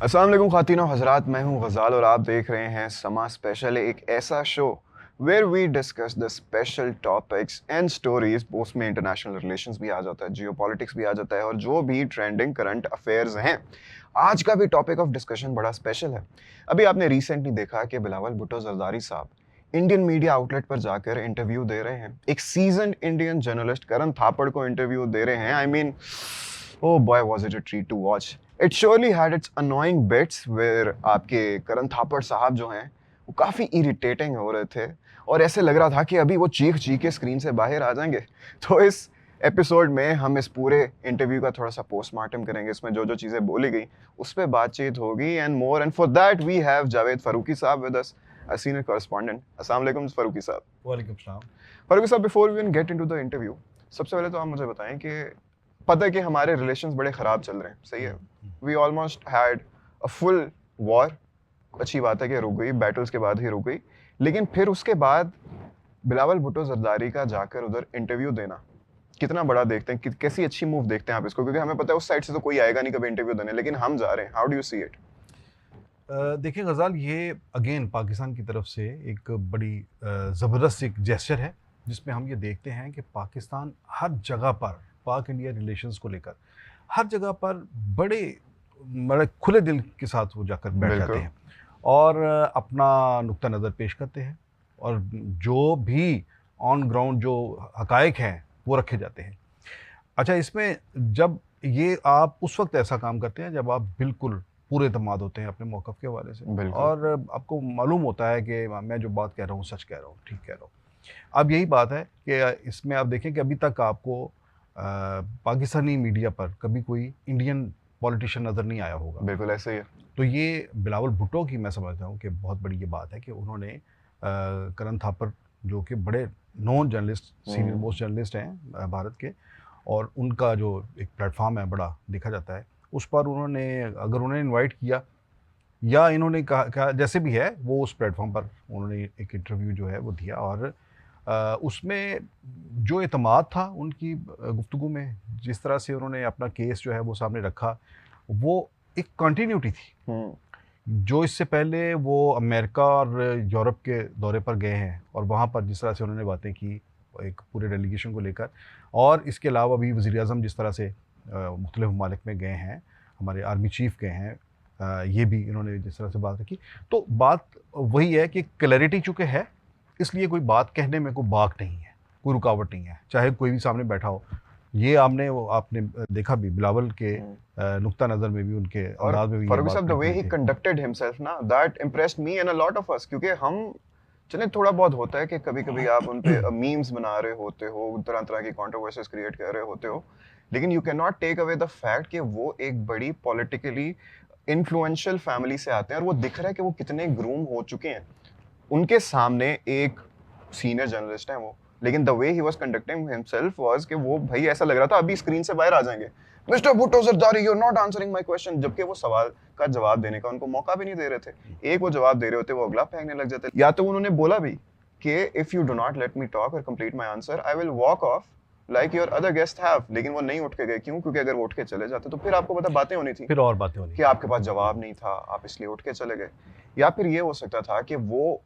अस्सलाम वालेकुम ख़ातिन और हज़रात, मैं हूं गज़ाल और आप देख रहे हैं समा स्पेशल, एक ऐसा show where we discuss the special topics and stories. उसमें इंटरनेशनल रिलेशंस भी आ जाता है, जियोपॉलिटिक्स भी आ जाता है और जो भी ट्रेंडिंग करंट अफेयर्स हैं। आज का भी टॉपिक ऑफ डिस्कशन बड़ा स्पेशल है। अभी आपने रिसेंटली देखा कि बिलावल भुट्टो जरदारी साहब इंडियन मीडिया आउटलेट पर जाकर इंटरव्यू दे रहे हैं। एक सीजन्ड इंडियन जर्नलिस्ट करण थापड़ को इंटरव्यू दे रहे हैं। I mean, oh boy was it a treat to watch. It surely had its annoying bits where आपके करण थापड़ साहब जो हैं वो काफ़ी इरिटेटिंग हो रहे थे और ऐसे लग रहा था कि अभी वो चीख चीख के स्क्रीन से बाहर आ जाएंगे। तो इस एपिसोड में हम इस पूरे इंटरव्यू का थोड़ा सा पोस्टमार्टम करेंगे। इसमें जो जो चीज़ें बोली गई उस पर बातचीत होगी and more, and for that we have Javed Farooqui साहब with us, a senior correspondent. अस्सलाम वालेकुम फारूकी साहब। वालेकुम सलाम। फारूकी साहब, before we get into the interview, सबसे पहले तो आप मुझे बताएं कि पता है कि हमारे रिलेशंस बड़े ख़राब चल रहे हैं, सही है? We almost had a full war. अच्छी बात है कि रुक गई, बैटल्स के बाद ही रुक गई, लेकिन फिर उसके बाद बिलावल भुट्टो जरदारी का जाकर उधर इंटरव्यू देना कितना बड़ा देखते हैं, कैसी अच्छी मूव देखते हैं आप इसको? क्योंकि हमें पता है उस साइड से तो कोई आएगा नहीं कभी इंटरव्यू देने, लेकिन हम जा रहे हैं। How do you see it? देखिए गज़ाल, ये अगेन पाकिस्तान की तरफ से एक बड़ी ज़बरदस्त एक जेस्चर है जिसमें हम ये देखते हैं कि पाकिस्तान हर जगह पर पाक इंडिया रिलेशंस को लेकर हर जगह पर बड़े बड़े खुले दिल के साथ वो जाकर बैठ जाते हैं और अपना नुक्ता नज़र पेश करते हैं और जो भी ऑन ग्राउंड जो हकायक हैं वो रखे जाते हैं। अच्छा, इसमें जब ये आप उस वक्त ऐसा काम करते हैं जब आप बिल्कुल पूरे एतमाद होते हैं अपने मौक़िफ़ के हवाले से और आपको मालूम होता है कि मैं जो बात कह रहा हूँ सच कह रहा हूँ, ठीक कह रहा हूँ। अब यही बात है कि इसमें आप देखें कि अभी तक आपको पाकिस्तानी मीडिया पर कभी कोई इंडियन पॉलिटिशियन नज़र नहीं आया होगा। बिल्कुल ऐसे ही है। तो ये बिलावल भुट्टो की मैं समझता हूँ कि बहुत बड़ी ये बात है कि उन्होंने करण थापर जो कि बड़े non journalist, senior most journalist हैं भारत के, और उनका जो एक प्लेटफॉर्म है बड़ा देखा जाता है, उस पर उन्होंने अगर उन्होंने इनवाइट किया या इन्होंने कहा जैसे भी है, वो उस प्लेटफॉर्म पर उन्होंने एक इंटरव्यू जो है वो दिया और उसमें जो एतमाद था उनकी गुफ्तगू में, जिस तरह से उन्होंने अपना केस जो है वो सामने रखा, वो एक कंटिन्यूटी थी। जो इससे पहले वो अमेरिका और यूरोप के दौरे पर गए हैं और वहाँ पर जिस तरह से उन्होंने बातें की एक पूरे डेलीगेशन को लेकर, और इसके अलावा भी वज़ीर-ए-आज़म जिस तरह से मुख्तलिफ़ ममालिक में गए हैं, हमारे आर्मी चीफ़ गए हैं, ये भी इन्होंने जिस तरह से बात रखी, तो बात वही है कि क्लैरिटी चूँकि है, इसलिए कोई बात कहने में कोई बाक नहीं है, कोई रुकावट नहीं है, चाहे कोई भी सामने बैठा हो। ये आपने देखा भी बिलावल के नुक्ता नज़र में भी, उनके अंदाज में भी। फारूकी साहब, the way he conducted himself ना, that impressed me and a lot of us. क्योंकि हम चलिए, थोड़ा बहुत होता है कि कभी कभी आप उन पे मीम्स बना रहे होते हो, तरह तरह की कंट्रोवर्सीज क्रिएट कर रहे होते हो, लेकिन you can not take away the fact कि वो एक बड़ी पॉलिटिकली इन्फ्लुएंशियल फैमिली से आते हैं और वो दिख रहा है कि वो कितने ग्रूम हो चुके हैं। उनके सामने एक सीनियर जर्नलिस्ट है वो, लेकिन the way he was conducting himself was कि वो भाई ऐसा लग रहा था अभी स्क्रीन से बाहर आ जाएंगे। Mister Bhutto Zardari, you are not answering my question, जबकि वो सवाल का जवाब देने का उनको मौका भी नहीं दे रहे थे। एक वो जवाब दे रहे होते, वो अगला फेंकने लग जाते। या तो उन्होंने बोला भी कि if you do not let me talk और complete my answer, I will walk off like your other guest have, लेकिन वो नहीं उठ के गए। क्यों? क्योंकि अगर वो उठ के चले जाते तो फिर आपको पता बातें होनी थी, फिर और बातें होनी कि आपके पास जवाब नहीं था, आप इसलिए उठ के चले गए। या फिर ये हो सकता था कि वो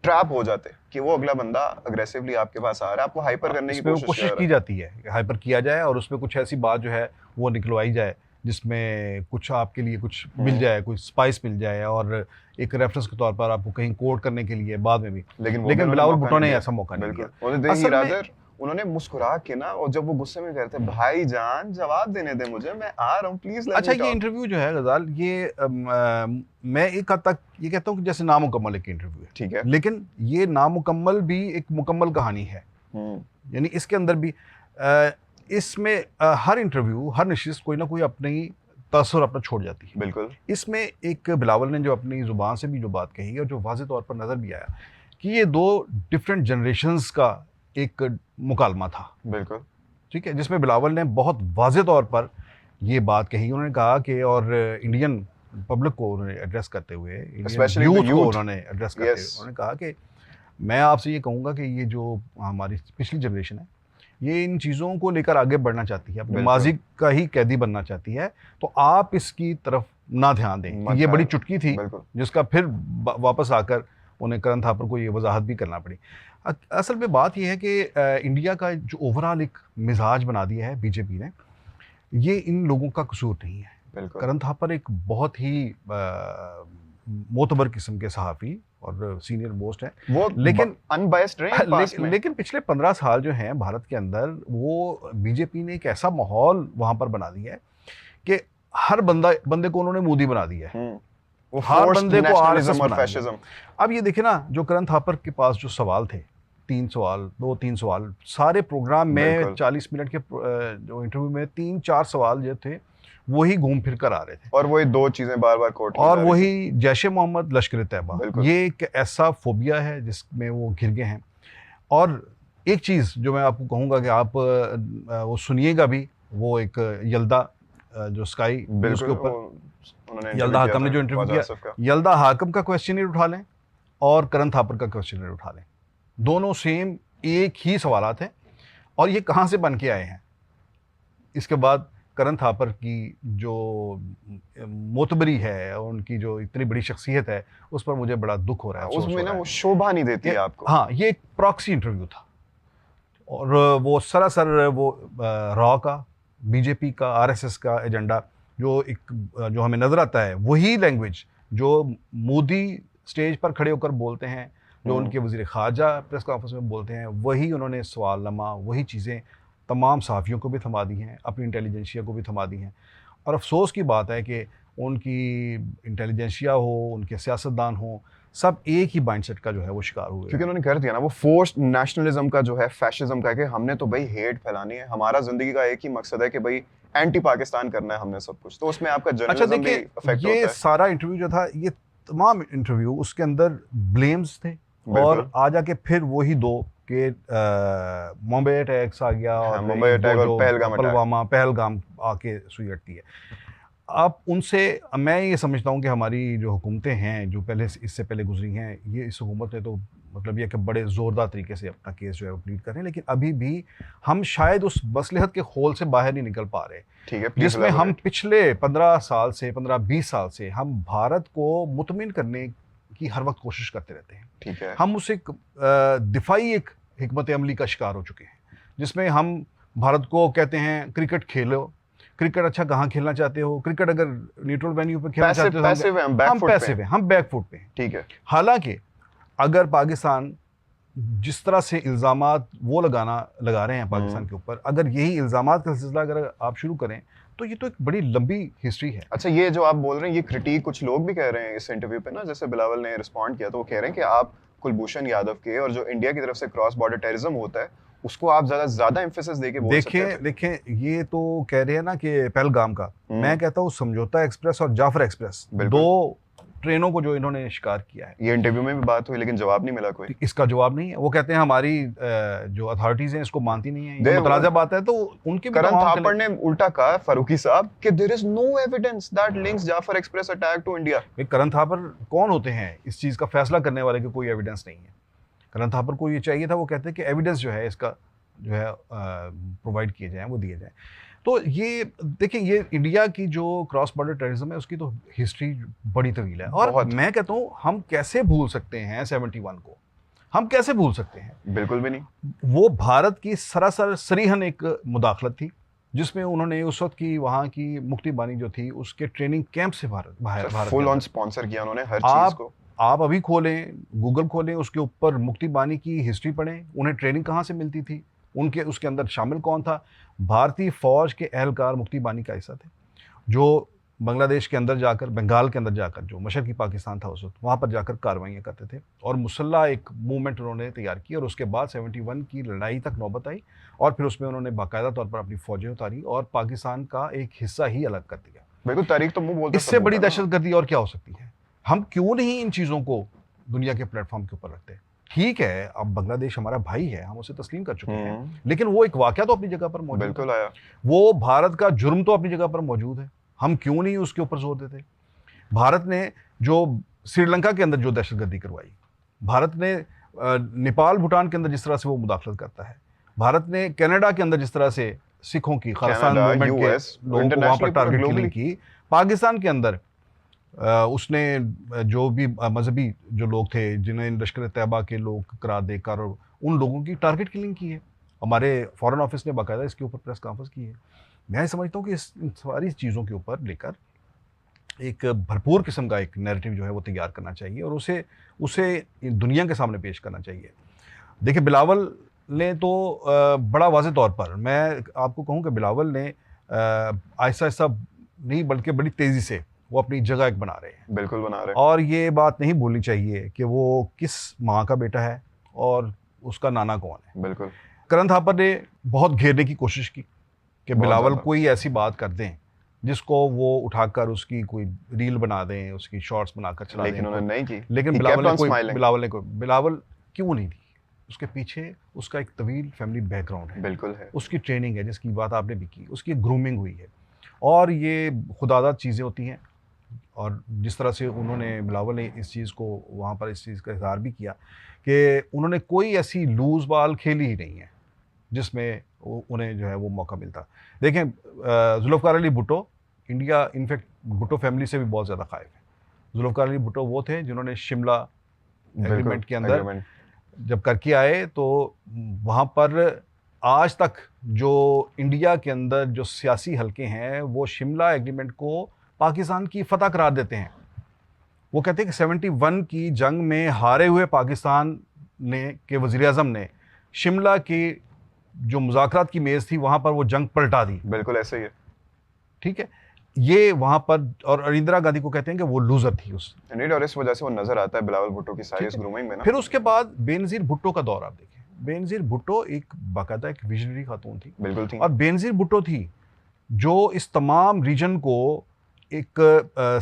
ट्रैप हो जाते कि वो अगला बंदा अग्रेसिवली आपके पास आ रहा है, आपको हाइपर करने की कोशिश की जाती है, हाइपर किया जाए और उसमें कुछ ऐसी बात जो है वो निकलवाई जाए जिसमें कुछ आपके लिए कुछ मिल जाए, कुछ स्पाइस मिल जाए और एक रेफरेंस के तौर पर आपको कहीं कोट करने के लिए बाद में भी। लेकिन बिलावल भुट्टो ने ऐसा मौका नहीं दिया। असल में उन्होंने मुस्कुरा के ना, और जब वो गुस्से में कहते हैं भाईजान जवाब देने दे मुझे, मैं आ रहा हूँ प्लीज। अच्छा, ये इंटरव्यू जो है गज़ाल, ये मैं एक हद तक ये कहता हूँ कि जैसे नामुकम्मल एक इंटरव्यू है, ठीक है, लेकिन ये नामुकम्मल भी एक मुकम्मल कहानी है। यानी इसके अंदर भी इसमें हर इंटरव्यू, हर नशिस्त कोई ना कोई अपनी तासुर अपना छोड़ जाती है। बिल्कुल। इसमें एक बिलावल ने जो अपनी ज़ुबान से भी जो बात कही और जो वाज़ेह तौर पर नज़र भी आया कि ये दो डिफरेंट जनरेशन्स का एक मुकालमा था। बिल्कुल, ठीक है, जिसमें बिलावल ने बहुत वाज़ेह तौर पर ये बात कही। उन्होंने कहा कि, और इंडियन पब्लिक को उन्होंने एड्रेस करते हुए, इंडियन यूथ को उन्होंने एड्रेस करते हुए उन्होंने कहा कि मैं आपसे ये कहूँगा कि ये जो हमारी पिछली जनरेशन है, ये इन चीज़ों को लेकर आगे बढ़ना चाहती है, अपने माजी का ही कैदी बनना चाहती है, तो आप इसकी तरफ ना ध्यान दें। मत ये बड़ी ध्यान- चुटकी थी बिल्कुल जिसका फिर वापस आकर उन्हें करण थापर को ये वजाहत भी करना पड़ी। असल में बात यह है कि इंडिया का जो ओवरऑल एक मिजाज बना दिया है बीजेपी ने, ये इन लोगों का कसूर नहीं है। बिल्कुल करण थापर एक बहुत ही मोतबर किस्म के सहाफ़ी और सीनियर मोस्ट है, वो लेकिन अनबायस्ड रहे हैं पास्ट में। लेकिन पिछले 15 साल जो हैं भारत के अंदर, वो बीजेपी ने एक ऐसा माहौल वहाँ पर बना दिया है कि हर बंदे को उन्होंने मोदी बना दिया है। वो हर forced बंदे को nationalism RSS और बना दिया। fascism। अब ये देखिए ना, जो करण थापर के पास जो सवाल थे, 2-3 सवाल सारे प्रोग्राम में, बिल्कुल। 40 मिनट के जो इंटरव्यू में 3-4 सवाल जो थे वही घूम फिर कर आ रहे थे, और वही दो चीजें बार बार कोर्ट और वही जैश ए मोहम्मद, लश्कर ए तैयबा। बिल्कुल। ये एक ऐसा फोबिया है जिसमें वो घिर गए हैं। और एक चीज़ जो मैं आपको कहूँगा कि आप वो सुनिएगा भी, वो एक यल्दा जो स्काई न्यूज़ के बिल्कुल ऊपर उन्होंने यल्दा interview हाकम ने था जो इंटरव्यू ख्वाजा किया, आसिफ का। यल्दा हाकम का क्वेश्चनर उठा लें और करण थापर का क्वेश्चनर उठा लें, दोनों सेम एक ही सवालात हैं। और ये कहाँ से बन के आए हैं? इसके बाद करण थापर की जो मोतबरी है, उनकी जो इतनी बड़ी शख्सियत है, उस पर मुझे बड़ा दुख हो रहा है, अफसोस उसमें हो ना रहा वो है। शोभा नहीं देती है आपको। हाँ, ये एक प्रॉक्सी इंटरव्यू था, और वो सरासर वो रॉ का, बीजेपी का, आरएसएस का एजेंडा जो हमें नजर आता है, वही लैंग्वेज जो मोदी स्टेज पर खड़े होकर बोलते हैं, जो उनके वजीर खारजा प्रेस कॉन्फ्रेंस में बोलते हैं, वही उन्होंने सवालनामा, वही चीज़ें तमाम सहाफ़ियों को भी थमा दी हैं, अपनी इंटेलिजेंसिया को भी थमा दी हैं। और अफसोस की बात है कि उनकी इंटेलिजेंसिया हो, उनके सियासतदान हो, सब एक ही माइंडसेट का जो है वो शिकार हुए क्योंकि हैं। उन्होंने कर दिया ना वो फोर्स्ड नेशनलिज्म का जो है, फैशिज्म का, कि हमने तो भाई हेट फैलानी है, हमारा जिंदगी का एक ही मकसद है कि भाई एंटी पाकिस्तान करना है हमने सब कुछ। तो उसमें आपका अच्छा जर्नलिज्म भी देखिए, अफेक्ट ये होता है। सारा इंटरव्यू जो था, ये तमाम इंटरव्यू, उसके अंदर ब्लेम्स थे, बिल्कुल। और आ जाके फिर वही दो कि मुंबई अटैक्स आ गया, हाँ, और मुंबई एक दो अटैक और जो पहलगाम अटैक। पुलवामा, पहलगाम आके सुई अटती है। आप उनसे, मैं ये समझता हूँ कि हमारी जो हुकूमतें हैं, जो पहले इससे पहले गुजरी हैं, ये इस हुकूमत ने तो मतलब ये कि बड़े ज़ोरदार तरीके से अपना केस जो है वो प्लीड कर रहे हैं, लेकिन अभी भी हम शायद उस मसलहत के खोल से बाहर नहीं निकल पा रहे, ठीक है, प्लीज जिसमें हम पिछले 15-20 साल से हम भारत को मुतमिन करने की हर वक्त कोशिश करते रहते हैं। ठीक है। हम उस एक दिफाई एक हिकमत अमली का शिकार हो चुके हैं, जिसमें हम भारत को कहते हैं क्रिकेट खेलो, क्रिकेट अच्छा कहाँ खेलना चाहते हो, क्रिकेट अगर न्यूट्रल वेन्यू पे खेलना चाहते हो, पैसिव है, हम बैक फुट पे पैसिव हैं, हम बैक फुट पे हैं। ठीक है। हालांकि अगर पाकिस्तान जिस तरह से इल्ज़ामात वो लगा रहे हैं पाकिस्तान के ऊपर, अगर यही इल्ज़ामात का सिलसिला अगर आप शुरू करें, तो ये तो एक बड़ी लंबी हिस्ट्री है। अच्छा, ये जो आप बोल रहे हैं, ये क्रिटिक कुछ लोग भी कह रहे हैं इस इंटरव्यू पे ना, जैसे बिलावल ने रिस्पॉन्ड किया, तो वो कह रहे हैं कि आप कुलभूषण यादव के और जो इंडिया की तरफ से क्रॉस बॉर्डर टेररिज्म होता है, उसको आप ज्यादा एम्फेसिस देके बोल सकते थे। देखें, ये तो कह रहे हैं ना कि पहलगाम का, मैं कहता हूँ समझौता एक्सप्रेस और जाफर एक्सप्रेस, बिल्कुल। दो ट्रेनों को जो इन्होंने शिकार किया है, ये इंटरव्यू में भी बात हुई, लेकिन जवाब नहीं मिला कोई। इसका जवाब नहीं है। वो कहते हैं हमारी जो अथॉरिटीज हैं इसको मानती नहीं है, ये दे- मुतनाज़ा बात है। तो उनके भी करण तमाम थापड़ ने उल्टा कहा, फारूकी साहब, कि there is no evidence that links Jaffar express attack to India. Karan Thapar कौन होते हैं इस चीज़ का फैसला करने वाले? की कोई एविडेंस नहीं है। करण थापर को ये चाहिए था, वो कहते हैं कि एविडेंस जो है इसका जो है प्रोवाइड किए जाएं, वो दिए जाएं। तो ये देखिए, ये इंडिया की जो क्रॉस बॉर्डर टेररिज्म है उसकी तो हिस्ट्री बड़ी तवील है, और बहुत। मैं कहता हूँ हम कैसे भूल सकते हैं 71 को, हम कैसे भूल सकते हैं? बिल्कुल भी नहीं। वो भारत की सरासर सरीहन एक मुदाखलत थी, जिसमें उन्होंने उस वक्त की वहाँ की मुक्ति बानी जो थी उसके ट्रेनिंग कैंप से भारत फुल ऑन स्पॉन्सर किया उन्होंने हर चीज को। आप अभी खोलें, गूगल खोलें, उसके ऊपर मुक्ति बानी की हिस्ट्री पढ़ें, उन्हें ट्रेनिंग कहाँ से मिलती थी, उसके अंदर शामिल कौन था। भारतीय फौज के एहलकार मुक्ति बानी का हिस्सा थे, जो बांग्लादेश के अंदर जाकर, बंगाल के अंदर जाकर, जो मशरकी पाकिस्तान था उस वक्त, वहाँ पर जाकर कार्रवाइयाँ करते थे, और मुसल्ला एक मूवमेंट उन्होंने तैयार की, और उसके बाद 71 की लड़ाई तक नौबत आई, और फिर उसमें उन्होंने बाकायदा तौर पर अपनी फौजें उतारी और पाकिस्तान का एक हिस्सा ही अलग कर दिया। बिल्कुल, तारीख तो मुंह बोलता। इससे बड़ी दहशतगर्दी और क्या हो सकती है? हम क्यों नहीं इन चीज़ों को दुनिया के प्लेटफॉर्म के ऊपर रखते? ठीक है, अब बांग्लादेश हमारा भाई है, हम उसे तस्लीम कर चुके हैं, लेकिन वो एक वाकया तो अपनी जगह पर मौजूद है। बिल्कुल आया। वो भारत का जुर्म तो अपनी जगह पर मौजूद है, हम क्यों नहीं उसके ऊपर जोर देते? भारत ने जो श्रीलंका के अंदर जो दहशतगर्दी करवाई, भारत ने नेपाल भूटान के अंदर जिस तरह से वो मुदाखलत करता है, भारत ने कनाडा के अंदर जिस तरह से सिखों की, खालिस्तान मूवमेंट के लोगों को वहाँ पर टारगेट किलिंग की, पाकिस्तान के अंदर उसने जो भी मजहबी जो लोग थे जिन्हें लश्कर तैयबा के लोग करार देकर उन लोगों की टारगेट किलिंग की है। हमारे फॉरेन ऑफिस ने बाकायदा इसके ऊपर प्रेस कॉन्फ्रेंस की है। मैं समझता हूँ कि इन सारी चीज़ों के ऊपर लेकर एक भरपूर किस्म का एक नैरेटिव जो है वो तैयार करना चाहिए और उसे उसे दुनिया के सामने पेश करना चाहिए। देखिए, बिलावल ने तो बड़ा वाज़ेह तौर पर मैं आपको कहूँ कि बिलावल ने आहिस्ता आहिस्ता नहीं बल्कि बड़ी तेज़ी से वो अपनी जगह एक बना रहे हैं। बिल्कुल बना रहे हैं। और ये बात नहीं भूलनी चाहिए कि वो किस माँ का बेटा है और उसका नाना कौन है। बिल्कुल। करण थापर ने बहुत घेरने की कोशिश की कि बहुत बिलावल ज़्यादा। कोई ऐसी बात कर दें जिसको वो उठाकर उसकी कोई रील बना दें, उसकी शॉर्ट्स बनाकर चला दें। लेकिन उन्होंने नहीं की। लेकिन He बिलावल kept ने on कोई smiling. बिलावल क्यों नहीं दी? उसके पीछे उसका एक तवील फैमिली बैकग्राउंड है, बिल्कुल है। उसकी ट्रेनिंग है जिसकी बात आपने भी की, उसकी ग्रूमिंग हुई है और ये खुदादाद चीज़ें होती हैं। और जिस तरह से उन्होंने बिलावल ने इस चीज़ को वहाँ पर इस चीज़ का इज़हार भी किया कि उन्होंने कोई ऐसी लूज़ बॉल खेली ही नहीं है जिसमें उन्हें जो है वो मौका मिलता। देखें, Zulfikar Ali Bhutto India in fact Bhutto family से भी बहुत ज़्यादा ख़ाइफ़ है। जुल्फ़िकार अली भुट्टो वो थे जिन्होंने शिमला एग्रीमेंट के अंदर एग्रीमेंट। जब करके आए तो वहाँ पर आज तक जो इंडिया के अंदर जो सियासी हलके हैं वो शिमला एग्रीमेंट को पाकिस्तान की फतह करार देते हैं। वो कहते हैं कि 71 की जंग में हारे हुए पाकिस्तान ने के वज़ीर-ए-आज़म ने शिमला की जो मुज़ाकरात की मेज़ थी वहाँ पर वो जंग पलटा दी। बिल्कुल ऐसे ही है। ठीक है? ये वहाँ पर और इंदिरा गांधी को कहते हैं कि वो लूज़र थी उस। नहीं, और इस वजह से वो नज़र आता है बिलावल भुट्टो की सारी ठीक इस है। ग्रूमिंग में ना। फिर उसके बाद बेनज़ीर भुट्टो का दौर आप देखें। बेनज़ीर भुट्टो एक बाकायदा एक विजनरी खातून थी बिल्कुल थी। और बेनज़ीर भुट्टो थी जो इस तमाम रीजन को एक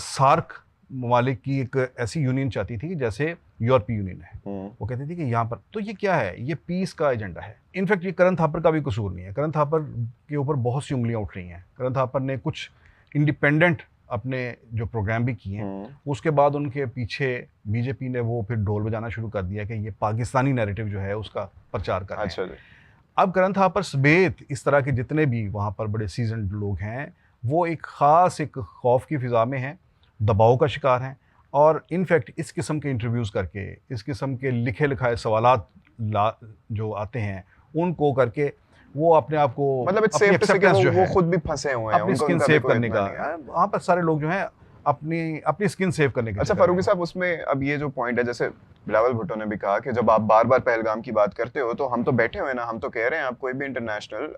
सार्क ममालिक की एक ऐसी यूनियन चाहती थी जैसे यूरोपीय यूनियन है। वो कहती थी कि यहाँ पर तो ये क्या है, ये पीस का एजेंडा है। इनफैक्ट ये करण थापर का भी कसूर नहीं है। करण थापर के ऊपर बहुत सी उंगलियां उठ रही हैं। करण थापर ने कुछ इंडिपेंडेंट अपने जो प्रोग्राम भी किए हैं, उसके बाद उनके पीछे बीजेपी ने वो फिर ढोल बजाना शुरू कर दिया कि ये पाकिस्तानी नैरेटिव जो है उसका प्रचार कर रहे हैं। अच्छा जी। अब करण थापर समेत इस तरह के जितने भी वहाँ पर बड़े सीजन्ड लोग हैं वो एक ख़ास एक खौफ की फ़िज़ा में हैं, दबाव का शिकार हैं और इनफैक्ट इस किस्म के इंटरव्यूज़ करके, इस किस्म के लिखे लिखाए सवालात जो आते हैं उनको करके वो अपने आप को मतलब इट्स अपनी सेफ टू से कि एक्सेप्टेंस जो वो है खुद भी फंसे हुए हैं, अपनी उनको स्किन उनका भी सेव कोई करने इतना का, नहीं है। वहाँ पर सारे लोग जो हैं अपनी अपनी स्किन सेव करने के अच्छा चक्कर में फारूकी हैं। साहब, उसमें अब ये जो पॉइंट है, जैसे बिलावल भुट्टो ने भी कहा कि जब आप बार बार पहलगाम की बात करते हो तो हम तो बैठे हुए ना, हम तो कह रहे हैं आप कोई भी इंटरनेशनल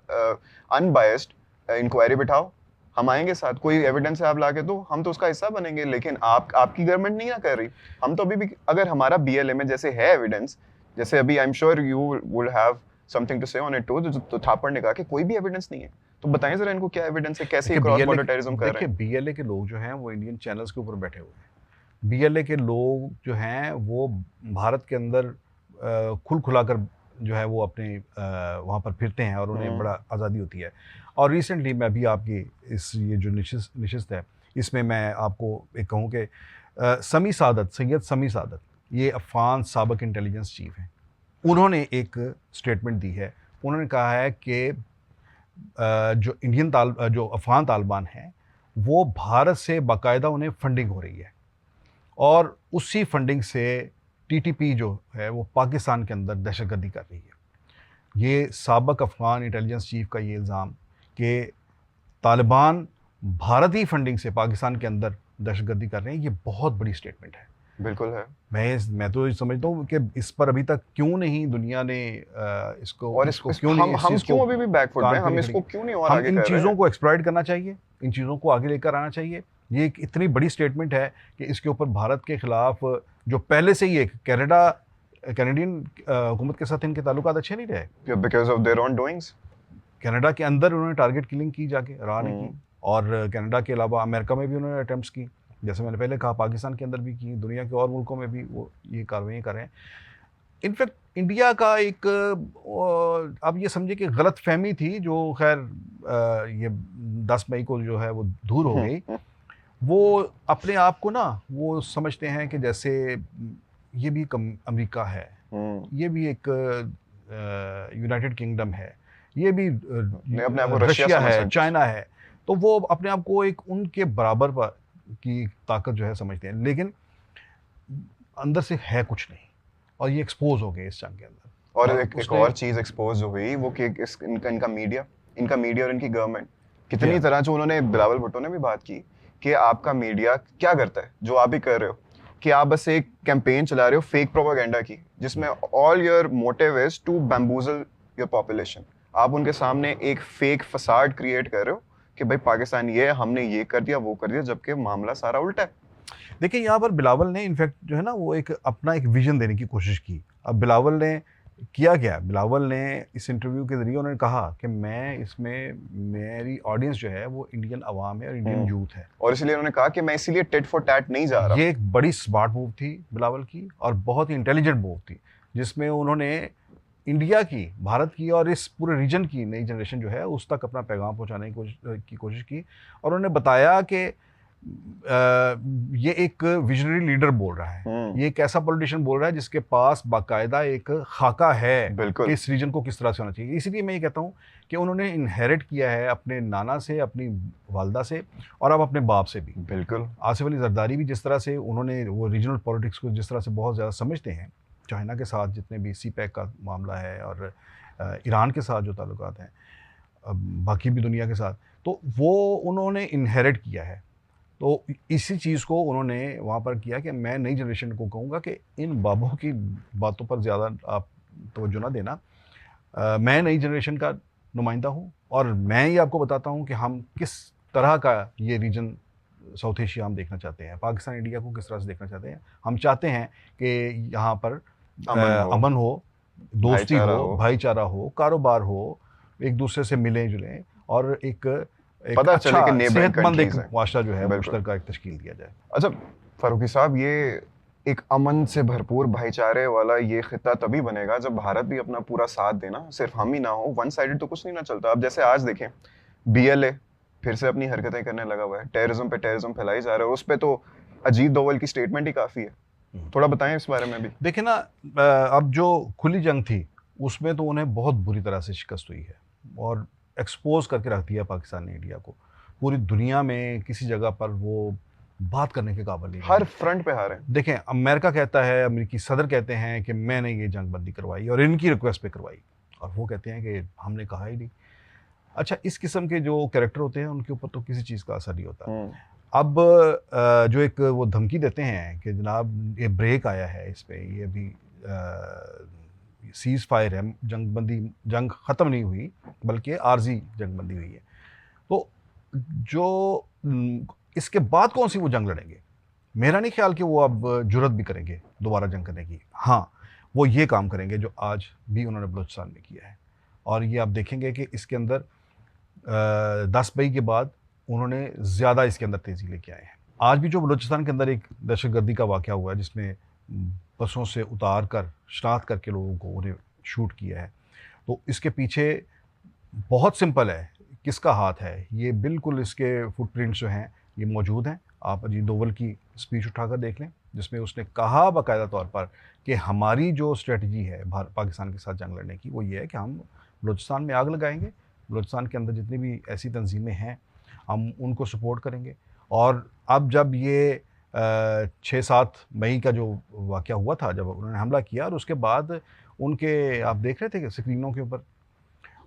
अनबायस्ड इंक्वायरी बिठाओ, हम आएंगे साथ, कोई एविडेंस है आप लाके तो हम तो उसका हिस्सा बनेंगे। लेकिन आपकी गवर्नमेंट नहीं ना कर रही। हम तो अभी भी अगर हमारा बीएलए में जैसे है एविडेंस, जैसे अभी I am sure you would have something to say on it too, तो थापर ने कहा कि कोई भी एविडेंस नहीं है, तो बताएं जरा इनको क्या एविडेंस है, कैसे क्रॉस बॉर्डर टेररिज्म कर रहे देखिए, हैं। बीएलए के लोग जो हैं वो इंडियन चैनल्स के ऊपर बैठे हुए हैं। बीएलए के लोग जो हैं वो भारत के अंदर खुल खुलाकर जो है वो अपने वहाँ पर फिरते हैं और उन्हें बड़ा आज़ादी होती है। और रिसेंटली मैं भी आपकी इस ये जो नशिस्त है इसमें मैं आपको एक कहूँ कि समी सादत, सैयद समी सादत, ये अफ़गान साबिक इंटेलिजेंस चीफ हैं। उन्होंने एक स्टेटमेंट दी है। उन्होंने कहा है कि जो अफ़गान तालिबान हैं वो भारत से बाकायदा उन्हें फंडिंग हो रही है और उसी फंडिंग से टीटीपी जो है वो पाकिस्तान के अंदर दहशतगर्दी कर रही है। ये साबिक अफ़गान इंटेलिजेंस चीफ का ये इल्ज़ाम कि तालिबान भारतीय फंडिंग से पाकिस्तान के अंदर दहशतगर्दी कर रहे हैं, ये बहुत बड़ी स्टेटमेंट है। बिल्कुल है। मैं तो समझता हूँ कि इस पर अभी तक क्यों नहीं दुनिया ने इसको क्यों नहीं हम क्यों अभी भी बैकफुट में, हम इसको क्यों नहीं और आगे इन कर रहे चीज़ों हैं। को एक्सप्लॉइट करना चाहिए, इन चीज़ों को आगे लेकर आना चाहिए। ये एक इतनी बड़ी स्टेटमेंट है कि इसके ऊपर भारत के खिलाफ जो पहले से ही एक कैनेडियन हुकूमत के साथ इनके ताल्लुकात अच्छे नहीं रहे because of their own doings. Canada के अंदर उन्होंने टारगेट किलिंग की जाके, रहा नहीं की, और कनाडा के अलावा अमेरिका में भी उन्होंने अटैम्प्ट्स की, जैसे मैंने पहले कहा पाकिस्तान के अंदर भी की, दुनिया के और मुल्कों में भी वो ये कार्रवाई कर रहे हैं। इनफैक्ट इंडिया का एक अब ये समझे कि गलत फहमी थी जो खैर ये 10 मई को जो है वो दूर हो गई। वो अपने आप को ना वो समझते हैं कि जैसे ये भी अमेरिका है, ये भी एक यूनाइटेड किंगडम है, ये भी अपने आप को रशिया है, समझ चाइना है, तो वो अपने आप को एक उनके बराबर पर की ताकत जो है समझते हैं, लेकिन अंदर से है कुछ नहीं, और ये एक्सपोज हो गए इस जंग के अंदर। और और एक उसने और चीज एक्सपोज हो गई वो कि इनका मीडिया और इनकी गवर्नमेंट कितनी Yeah. तरह, जो उन्होंने बिलावल भुट्टो ने भी बात की कि आपका मीडिया क्या करता है, जो आप भी कर रहे हो कि आप बस एक कैंपेन चला रहे हो फेक प्रोपेगेंडा की, जिसमें all your motive is to bamboozle your population. आप उनके सामने एक फेक फसाड क्रिएट कर रहे हो कि भाई पाकिस्तान ये है, हमने ये कर दिया वो कर दिया, जबकि मामला सारा उल्टा है। देखिए, यहाँ पर बिलावल ने इनफैक्ट जो है ना वो एक अपना एक विजन देने की कोशिश की। अब बिलावल ने किया क्या, बिलावल ने इस इंटरव्यू के जरिए उन्होंने कहा कि मैं इसमें, मेरी ऑडियंस जो है वो इंडियन अवाम है और इंडियन यूथ है, और इसलिए उन्होंने कहा कि मैं इसीलिए टिट फॉर टैट नहीं जा रहा। ये एक बड़ी स्मार्ट मूव थी बिलावल की, और बहुत ही इंटेलिजेंट मूव थी, जिसमें उन्होंने इंडिया की, भारत की और इस पूरे रीजन की नई जनरेशन जो है उस तक अपना पैगाम पहुंचाने की कोशिश की। और उन्होंने बताया कि ये एक विजनरी लीडर बोल रहा है, ये एक ऐसा पॉलिटिशियन बोल रहा है जिसके पास बाकायदा एक खाका है बिल्कुल। कि इस रीजन को किस तरह से होना चाहिए। इसीलिए मैं ये कहता हूँ कि उन्होंने इनहेरिट किया है अपने नाना से, अपनी वालदा से, और अब अपने बाप से भी। बिल्कुल। आसिफ अली जरदारी भी जिस तरह से उन्होंने वो रीजनल पॉलिटिक्स को जिस तरह से बहुत ज़्यादा समझते हैं, चाइना के साथ जितने भी सी पैक का मामला है, और ईरान के साथ जो ताल्लुकात हैं, बाकी भी दुनिया के साथ, तो वो उन्होंने इनहेरिट किया है। तो इसी चीज़ को उन्होंने वहाँ पर किया कि मैं नई जनरेशन को कहूँगा कि इन बाबों की बातों पर ज़्यादा आप तवज्जो ना देना। मैं नई जनरेशन का नुमाइंदा हूँ, और मैं ही आपको बताता हूँ कि हम किस तरह का ये रीजन साउथ एशिया हम देखना चाहते हैं, पाकिस्तान इंडिया को किस तरह से देखना चाहते हैं। हम चाहते हैं कि यहाँ पर अमन हो, दोस्ती हो, भाईचारा हो, कारोबार हो, एक दूसरे से मिलें जुलें, और एक पता चले कि अच्छा सेहतमंद एक माशरा जो है मुश्तरका एक तश्कील दिया जाए। अच्छा फारूकी साहब, ये एक अमन से भरपूर भाईचारे वाला ये खिता तभी बनेगा जब भारत भी अपना पूरा साथ देना, सिर्फ हम ही ना हो। वन साइडेड तो कुछ नहीं ना चलता। अब जैसे आज देखें, BLA फिर से अपनी हरकतें करने लगा हुआ है, टेररिज्म पे टेररिज्म फैलाई जा रहा है, उस पे तो अजीत डोवल की स्टेटमेंट ही काफी है। थोड़ा बताएं इस बारे में भी। देखिए ना, अब जो खुली जंग थी उसमें तो उन्हें बहुत बुरी तरह से शिकस्त हुई है, और एक्सपोज करके रख दिया पाकिस्तान ने इंडिया को। पूरी दुनिया में किसी जगह पर वो बात करने के काबिल नहीं, हर फ्रंट पे हारे। देखें, अमेरिका कहता है, अमेरिकी सदर कहते हैं कि मैंने ये जंग बंदी करवाई और इनकी रिक्वेस्ट पे करवाई, और वो कहते हैं कि हमने कहा ही नहीं। अच्छा, इस किस्म के जो कैरेक्टर होते हैं उनके ऊपर तो किसी चीज़ का असर नहीं होता। अब जो एक वो धमकी देते हैं कि जनाब ये ब्रेक आया है इस पे, ये अभी सीज़ फायर है, जंग ख़त्म नहीं हुई बल्कि आर्जी जंग बंदी हुई है, तो जो इसके बाद कौन सी वो जंग लड़ेंगे? मेरा नहीं ख्याल कि वो अब जुर्रत भी करेंगे दोबारा जंग करने की। हाँ, वो ये काम करेंगे जो आज भी उन्होंने बलूचिस्तान में किया है, और ये आप देखेंगे कि इसके अंदर 10 मई के बाद उन्होंने ज़्यादा इसके अंदर तेज़ी लेके आए हैं। आज भी जो बलूचिस्तान के अंदर एक दहशतगर्दी का वाक़या हुआ है, जिसमें बसों से उतार कर शनाख्त करके लोगों को उन्हें शूट किया है, तो इसके पीछे बहुत सिंपल है, किसका हाथ है। ये बिल्कुल इसके फुटप्रिंट्स जो हैं ये मौजूद हैं। आप अजीत डोवल की स्पीच उठाकर देख लें, जिसमें उसने कहा बाकायदा तौर पर कि हमारी जो स्ट्रेटजी है पाकिस्तान के साथ जंग लड़ने की, वो ये है कि हम बलूचिस्तान में आग लगाएंगे, बलूचिस्तान के अंदर जितनी भी ऐसी तंजीमें हैं हम उनको सपोर्ट करेंगे। और अब जब ये 6-7 मई का जो वाक़या हुआ था, जब उन्होंने हमला किया, और उसके बाद उनके आप देख रहे थे कि स्क्रीनों के ऊपर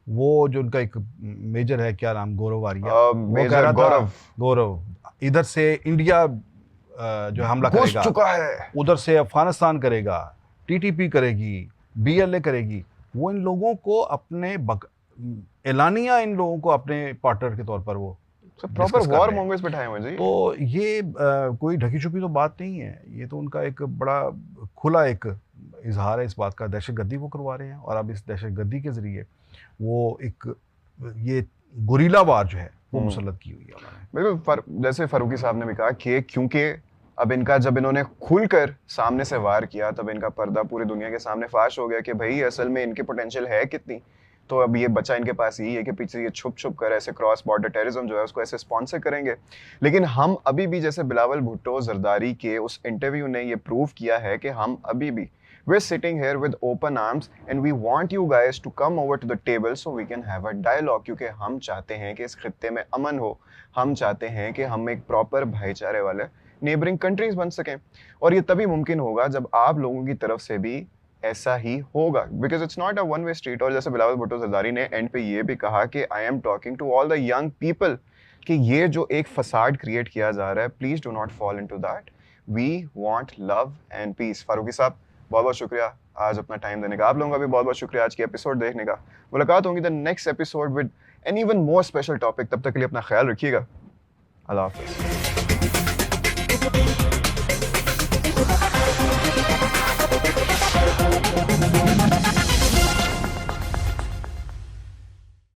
वो जो उनका एक मेजर है, क्या नाम, गौरव आर्या, वो कह रहा था गौरव इधर से इंडिया जो हमला करेगा, चुका है, उधर से अफगानिस्तान करेगा, TTP करेगी, BLA करेगी। वो इन लोगों को अपने एलानिया इन लोगों को अपने पार्टनर के तौर पर वो प्रॉपर वॉर मॉन्गर्स बिठाए हुए जी। तो ये कोई ढकी छुपी तो बात नहीं है, ये तो उनका एक बड़ा खुला एक इजहार है इस बात का। दहशतगर्दी वो करवा रहे हैं, और अब इस दहशतगर्दी के ज़रिए वो एक ये गुरीला वार जो है वो मुसल्लत की हुई है उन्होंने। बिल्कुल, जैसे फारूकी साहब ने भी कहा कि क्योंकि अब इनका, जब इन्होंने खुलकर सामने से वार किया, तब इनका पर्दा पूरी दुनिया के सामने फाश हो गया कि भाई असल में इनकी पोटेंशियल है कितनी। तो अब ये बचा इनके पास यही है कि पीछे ये छुप छुप कर ऐसे क्रॉस बॉर्डर टेररिज्म जो है उसको ऐसे स्पॉन्सर करेंगे। लेकिन हम अभी भी, जैसे बिलावल भुट्टो जरदारी के उस इंटरव्यू ने ये प्रूव किया है कि हम अभी भी we're sitting here with open arms and we want you guys to come over to the table so we can have a dialogue, क्योंकि हम चाहते हैं कि इस खित्ते में अमन हो, हम चाहते हैं कि हम एक प्रॉपर भाईचारे वाले नेबरिंग कंट्रीज बन सकें, और ये तभी मुमकिन होगा जब आप लोगों की तरफ से भी ऐसा ही होगा, because it's not a one way street. और जैसे बिलावल भुट्टो जरदारी ने एंड पे ये भी कहा कि I am talking to all the young people कि ये जो एक फसाड क्रिएट किया जा रहा है, please do not fall into that, we want love and peace. Farooqui साहब बहुत बहुत शुक्रिया आज अपना टाइम देने का, आप लोगों का भी बहुत बहुत शुक्रिया आज की एपिसोड देखने का। मुलाकात होंगी the next episode with an even more special topic, तब तक के लिए अपना ख्याल रखिएगा, अल्लाह हाफिज़।